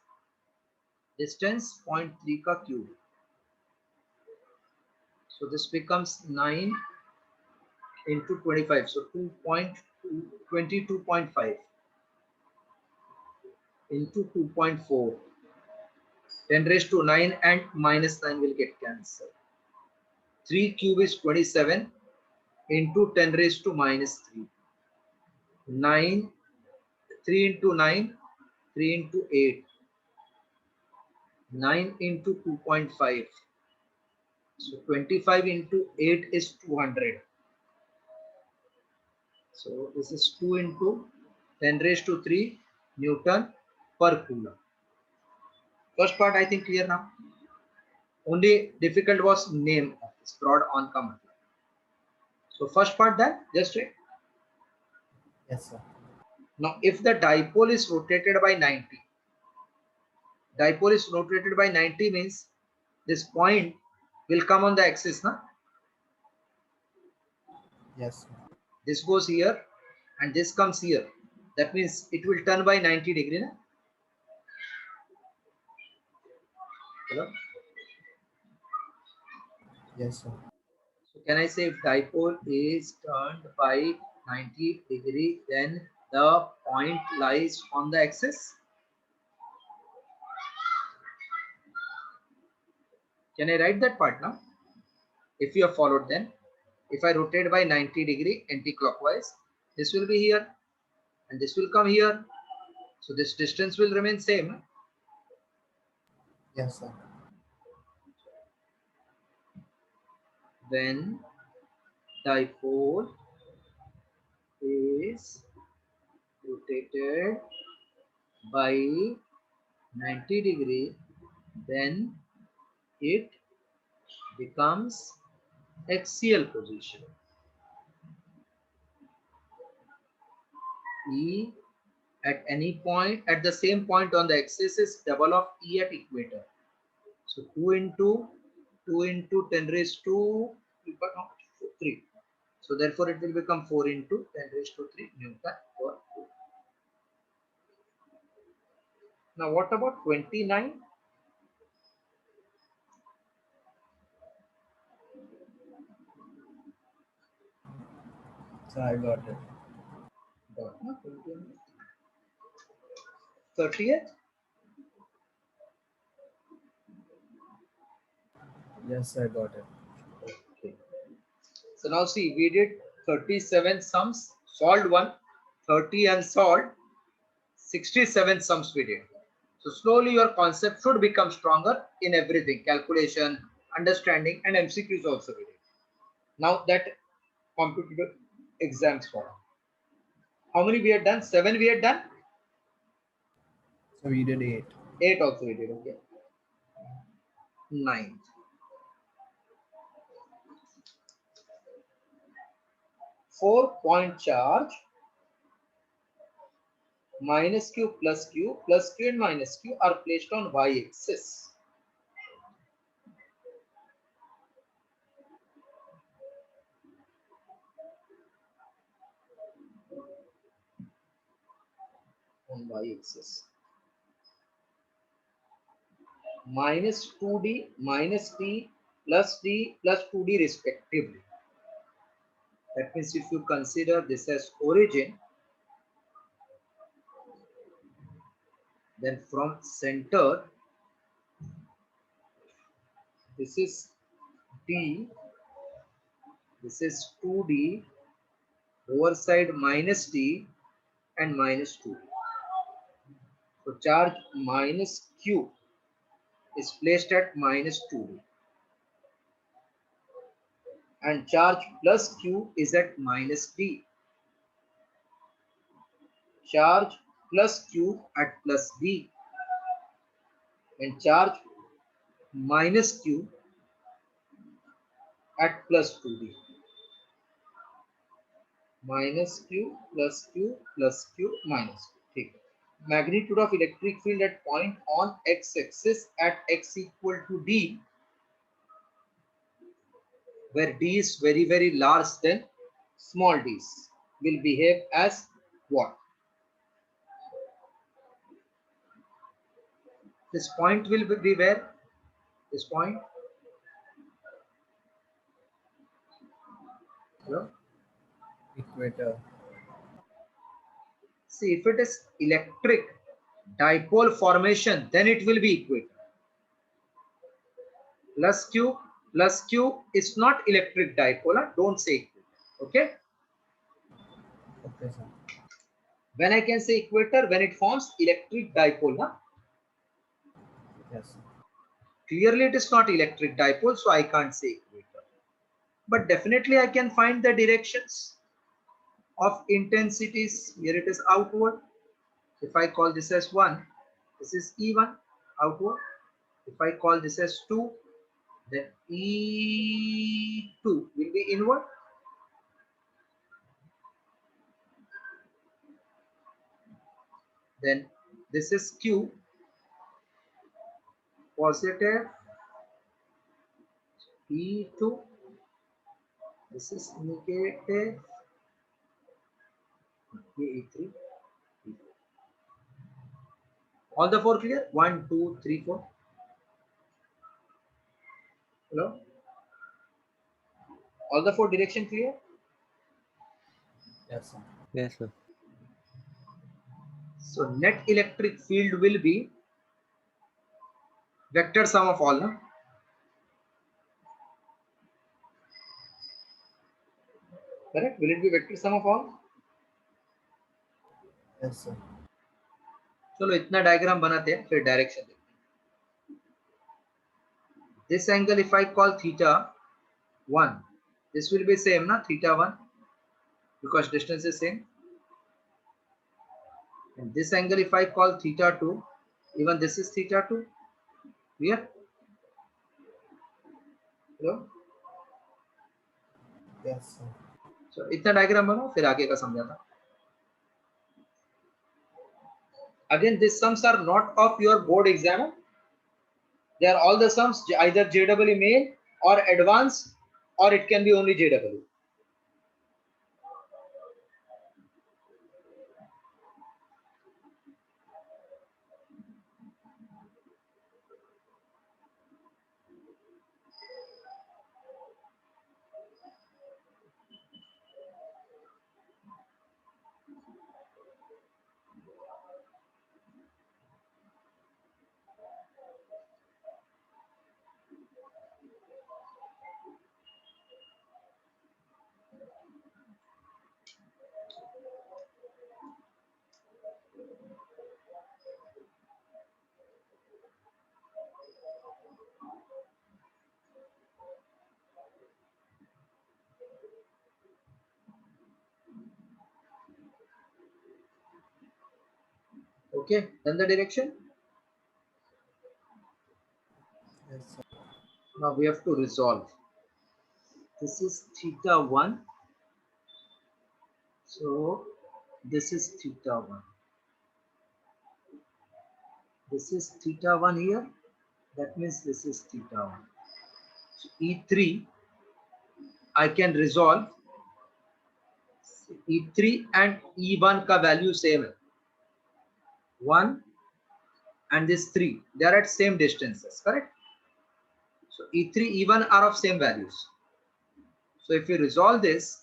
Distance 0.3 ka cube. So this becomes 9 into 25. So 22.5 into 2.4. 10 raised to 9 and minus 9 will get cancelled. 3 cube is 27 into 10 raised to minus 3. 9, 3 into 9, 3 into 8. 9 into 2.5. So 25 into 8 is 200. So this is 2 into 10 raised to 3 Newton per coulomb. First part I think clear now. Only difficult was name of this broad on ka matlab. So first part done, just wait. Yes, sir. Now if the dipole is rotated by 90, dipole is rotated by 90 means this point will come on the axis, na? Yes, sir. This goes here and this comes here. That means it will turn by 90 degree, na? Hello? Yes, sir. So can I say if dipole is turned by 90 degree, then the point lies on the axis? Can I write that part now? If you have followed, then if I rotate by 90 degree anti-clockwise, this will be here and this will come here. So this distance will remain same. Yes, sir. When dipole is rotated by 90 degree, then it becomes axial position. E at any point at the same point on the axis is double of E at equator. So 2 into 10 raised to 3. So therefore it will become 4 into 10 raised to 3 Newton per coulomb. Now what about 29? So I got it. 30th? Yes, I got it. Okay. So now see, we did 37 sums, solved one, 30 unsolved, 67 sums we did. So slowly your concept should become stronger in everything, calculation, understanding, and MCQs also we did. Now that competitive exams for. How many we had done? 7 we had done. So we did 8. 8 also we did. Okay. 9. 4-point charge minus q plus q and minus q are placed on y-axis. On y-axis. Minus 2d minus d plus 2d respectively. That means if you consider this as origin, then from center, this is d, this is 2d, lower side minus d and minus 2. So charge minus q is placed at minus 2d and charge plus q is at minus d. Charge plus q at plus d and charge minus q at plus 2d. Minus q plus q plus q minus q. Okay. Magnitude of electric field at point on x-axis at x equal to d, where d is very very large than small d's, will behave as what? This point will be where? This point. Hello? Equator. See, if it is electric dipole formation, then it will be equator. Plus q is not electric dipole. Don't say equator. Okay. Okay, sir. When I can say equator, when it forms electric dipole. Huh? Yes, sir. Clearly, it is not electric dipole, so I can't say equator. But definitely, I can find the directions of intensities. Here it is outward. If I call this as 1, this is E1 outward. If I call this as 2, then E2 will be inward. Then this is Q, positive, E2, this is negative, E3. All the 4 clear? 1, 2, 3, 4. Hello? All the 4 direction clear? Yes, sir. Yes, sir. So net electric field will be vector sum of all. No? Correct? Will it be vector sum of all? Yes, sir. चलो इतना diagram बनाते हैं फिर direction देखते हैं. This angle if I call theta 1, this will be same na theta 1 because distance is same. And this angle if I call theta 2, even this is theta 2. Clear? Hello? Yes, sir. So इतना diagram बनाओ फिर आगे का समझाता. Again, these sums are not of your board exam. They are all the sums either JEE main or advanced, or it can be only JEE. Okay, then the direction. Yes, sir. Now we have to resolve. This is theta 1. So this is theta 1. This is theta 1 here. That means this is theta 1. So E3, I can resolve. E3 and E1 का value same है. 1 and this 3. They are at same distances, correct? So E3, E1 are of same values. So if you resolve this,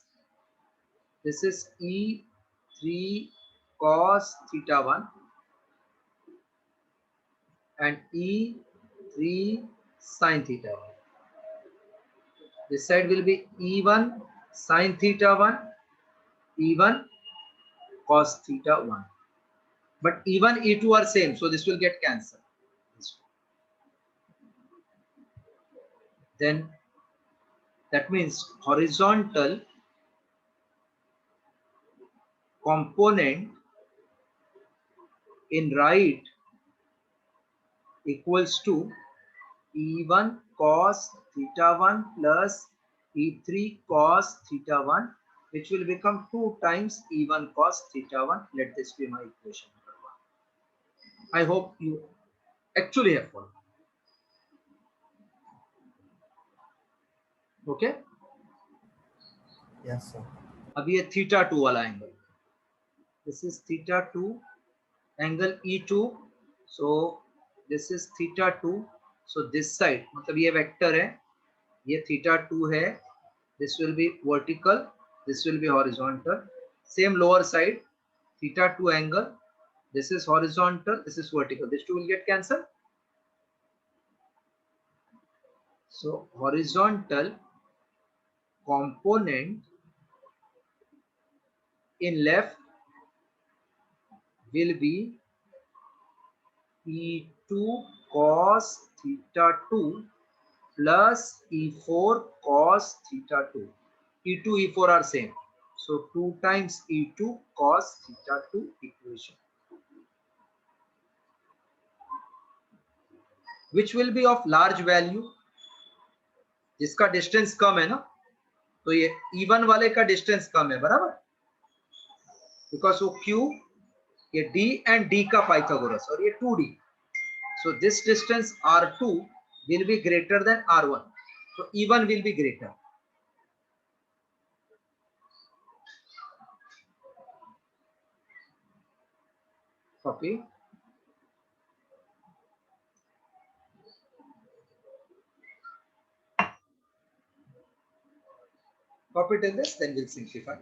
this is E3 cos theta 1 and E3 sin theta 1. This side will be E1 sin theta 1, E1 cos theta 1. But E1, E2 are same, so this will get cancelled. Then that means horizontal component in right equals to E1 cos theta 1 plus E3 cos theta 1, which will become 2 times E1 cos theta 1. Let this be my equation number 1. I hope you actually have followed. Okay? Yes, sir. अब ये theta 2 वाला angle. This is theta 2 angle E2. So this is theta 2. So this side, मतलब ये vector है, ये theta 2 है. This will be vertical. This will be horizontal. Same lower side, theta 2 angle. This is horizontal. This is vertical. These two will get cancelled. So horizontal component in left will be E2 cos theta 2 plus E4 cos theta 2. E2, E4 are same. So 2 times E2 cos theta 2 equation. Which will be of large value. जिसका distance कम है ना, तो ये E1 वाले का distance कम है, बराबर? Because वो Q, ये D and D का पाइथागोरस और ये 2D. So this distance R2 will be greater than R1. So E1 will be greater. Copy. Copy till this, then we'll simplify.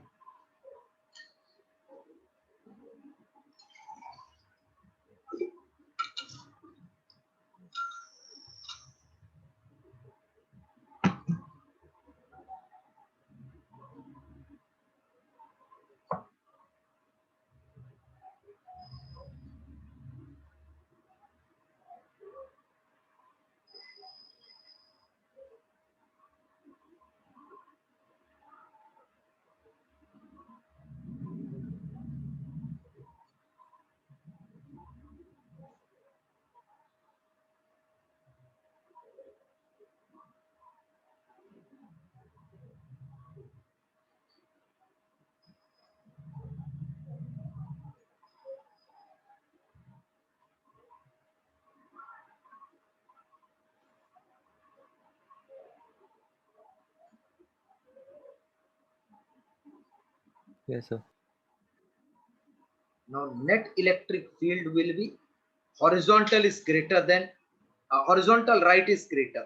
Yes, sir. Now net electric field will be horizontal is greater than horizontal right is greater.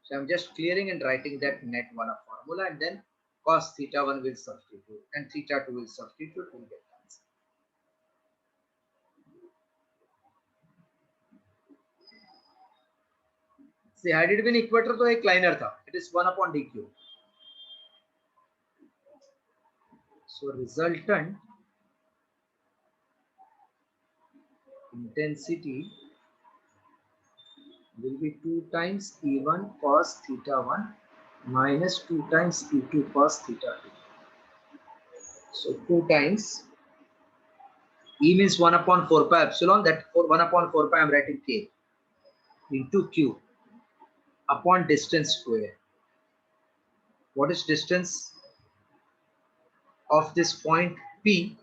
So I'm just clearing and writing that net one formula, and then cos theta 1 will substitute and theta 2 will substitute. We'll get answer. See, had it been equator तो एक liner था. It is 1 upon dq. So resultant intensity will be 2 times E1 cos theta 1 minus 2 times E2 cos theta 2. So 2 times E means 1 upon 4 pi epsilon. That for 1 upon 4 pi I am writing K into Q upon distance square. What is distance of this point P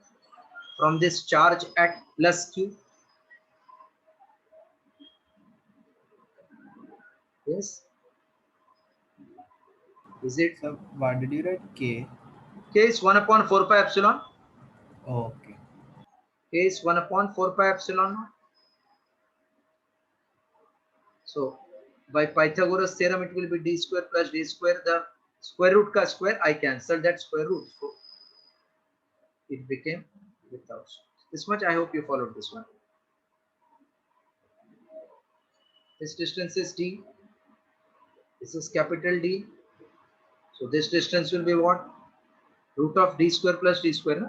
from this charge at plus Q? Yes. Is it So what did you write? K. K is 1 upon 4 pi epsilon? Oh, okay. K is 1 upon 4 pi epsilon naught. So by Pythagoras theorem it will be d square plus d square. The square root ka square I cancel that square root. So it became without. This much I hope you followed this one. This distance is d. This is capital D. So this distance will be what? Root of d square plus d square. Na?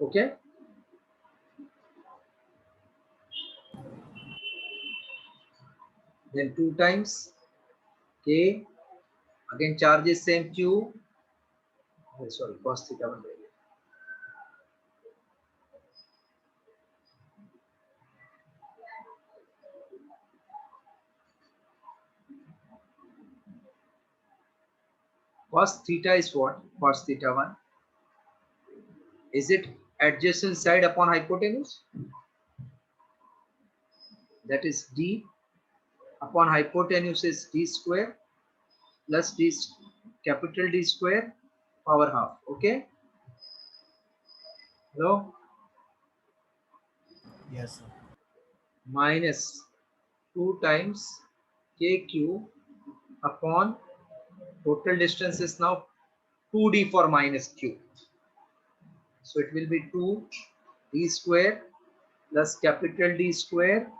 Okay. Then 2 times K. Again charge is same Q. Oh, sorry, cos theta 1 by A. Cos theta is what? Cos theta 1. Is it adjacent side upon hypotenuse? That is d upon hypotenuse is d square plus d capital D square power half. Okay. Hello. Yes, sir. Minus 2 times kq upon total distance is now 2d for minus q. So it will be 2 d square plus capital D square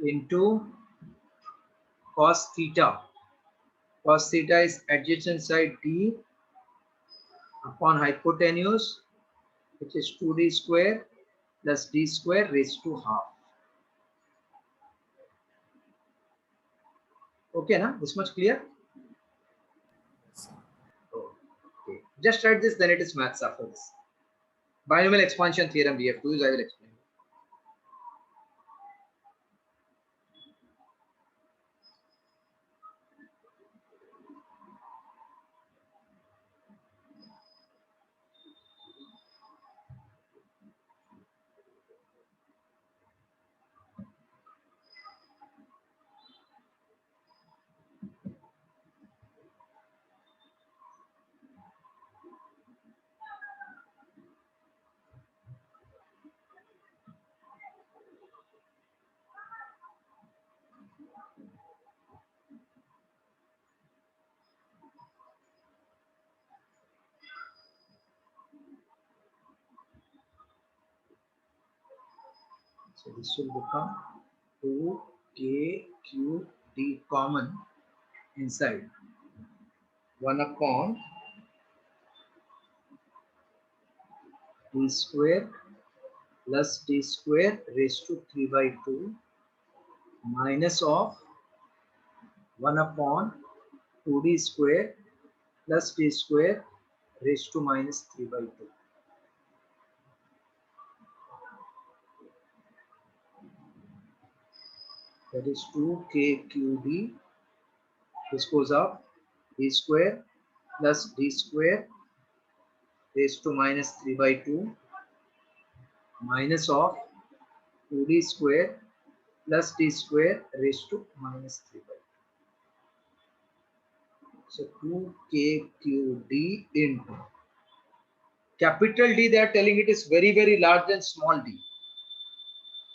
into cos theta. Cos theta is adjacent side d upon hypotenuse, which is 2d square plus d square raised to half. Okay, na? This much clear? Okay. Just write this, then it is maths after this. Binomial expansion theorem we have to use, I will explain. So this will become 2kqd common inside 1 upon d square plus d square raised to 3 by 2 minus of 1 upon 2d square plus d square raised to minus 3 by 2. That is 2kqd. This goes up d square plus d square raised to minus 3 by 2 minus of 2d square plus d square raised to minus 3 by 2. So 2kqd into capital D, they are telling it is very, very large than small d.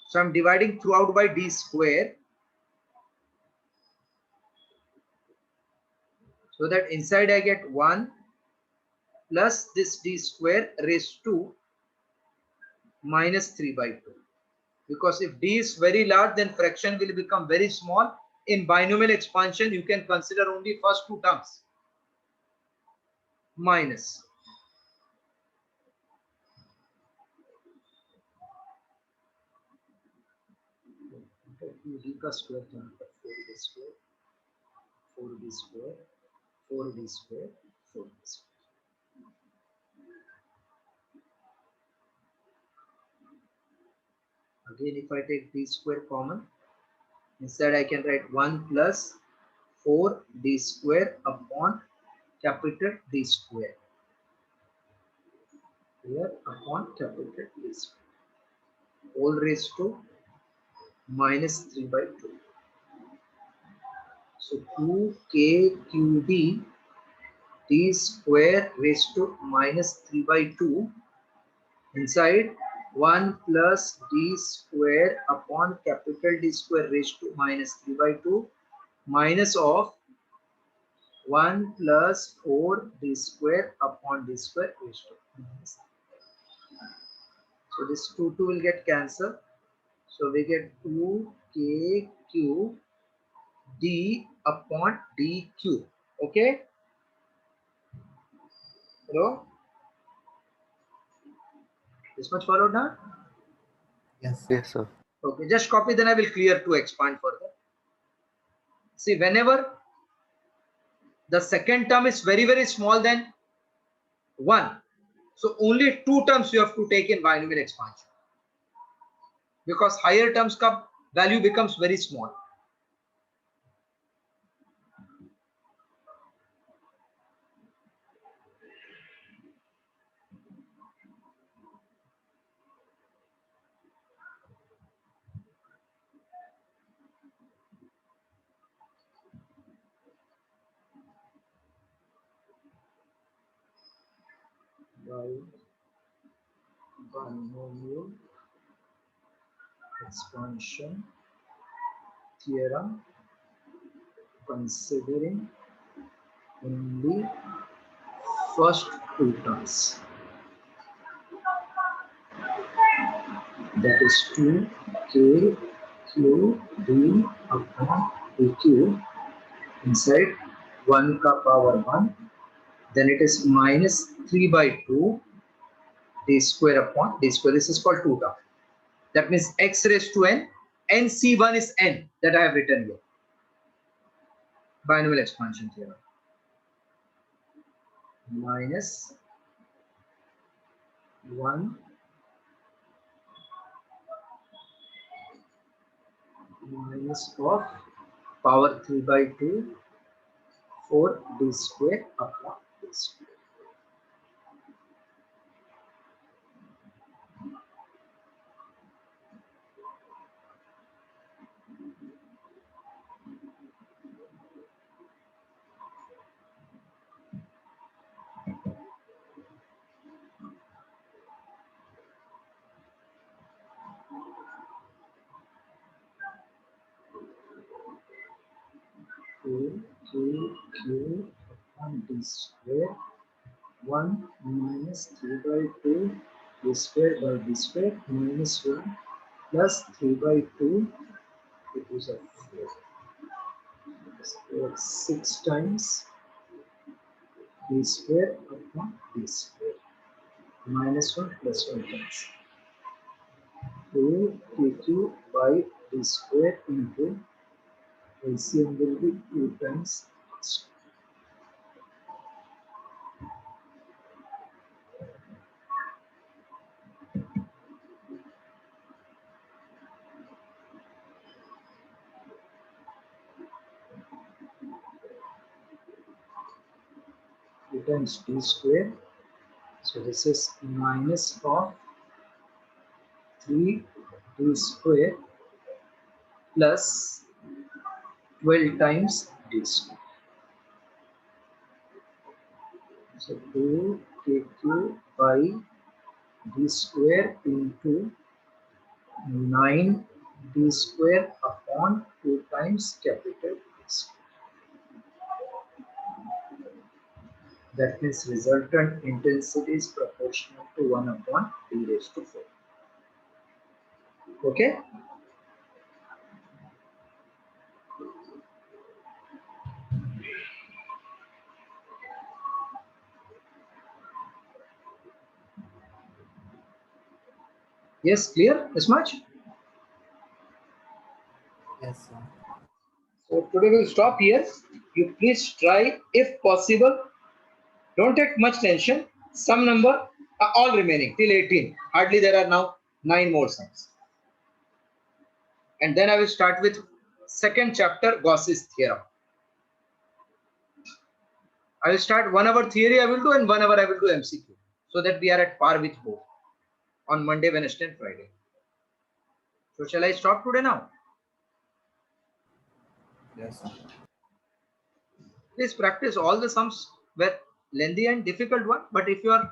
So I'm dividing throughout by d square, so that inside I get 1 plus this d square raised to minus 3 by 2. Because if d is very large, then fraction will become very small. In binomial expansion, you can consider only first two terms. Minus. d का square 4d square 4d square 4d square, 4d square. Again, if I take d square common, inside I can write 1 plus 4d square upon capital D square. Here upon capital D square. Whole raised to minus 3 by 2. So 2kqd d square raised to minus 3 by 2 inside 1 plus d square upon capital D square raised to minus 3 by 2 minus of 1 plus 4 d square upon d square raised to minus 3. So this 2 will get cancelled. So we get 2kq d upon dq. Okay? Hello? This much followed now? Yes. Yes, sir. Okay, just copy, then I will clear to expand further. See, whenever the second term is very, very small than 1, so only 2 terms you have to take in binomial expansion. Because higher terms ka value becomes very small. By binomial expansion theorem, considering only first 2 terms, that is 2k q d upon dq inside 1 ka power 1, then it is minus 3 by 2 d square upon d square. This is called 2 term. That means x raised to n, nc1 is n, that I have written here. Binomial expansion theorem. Minus 1 minus of power 3 by 2 4 d square upon d square. Q upon d square 1 minus 3 by 2 d square by d square minus 1 plus 3 by 2, it is a 4. 6 times d square upon d square minus 1 plus 1 times 2kq by d square into LCM will be 2 times times d square. So this is minus of 3 d square plus 12 times d square. So 2kq by d square into 9 d square upon 2 times capital D square. That means resultant intensity is proportional to 1 upon d raised to 4. Okay? Yes, clear this much? Yes, sir. So today we'll stop here. You please try, if possible. Don't take much tension. Some number are all remaining till 18. Hardly there are now 9 more sums. And then I will start with second chapter, Gauss's theorem. I will start 1 hour theory I will do and 1 hour I will do MCQ, so that we are at par with both on Monday, Wednesday and Friday. So shall I stop today now? Yes, sir. Please practice all the sums were lengthy and difficult one, but if you are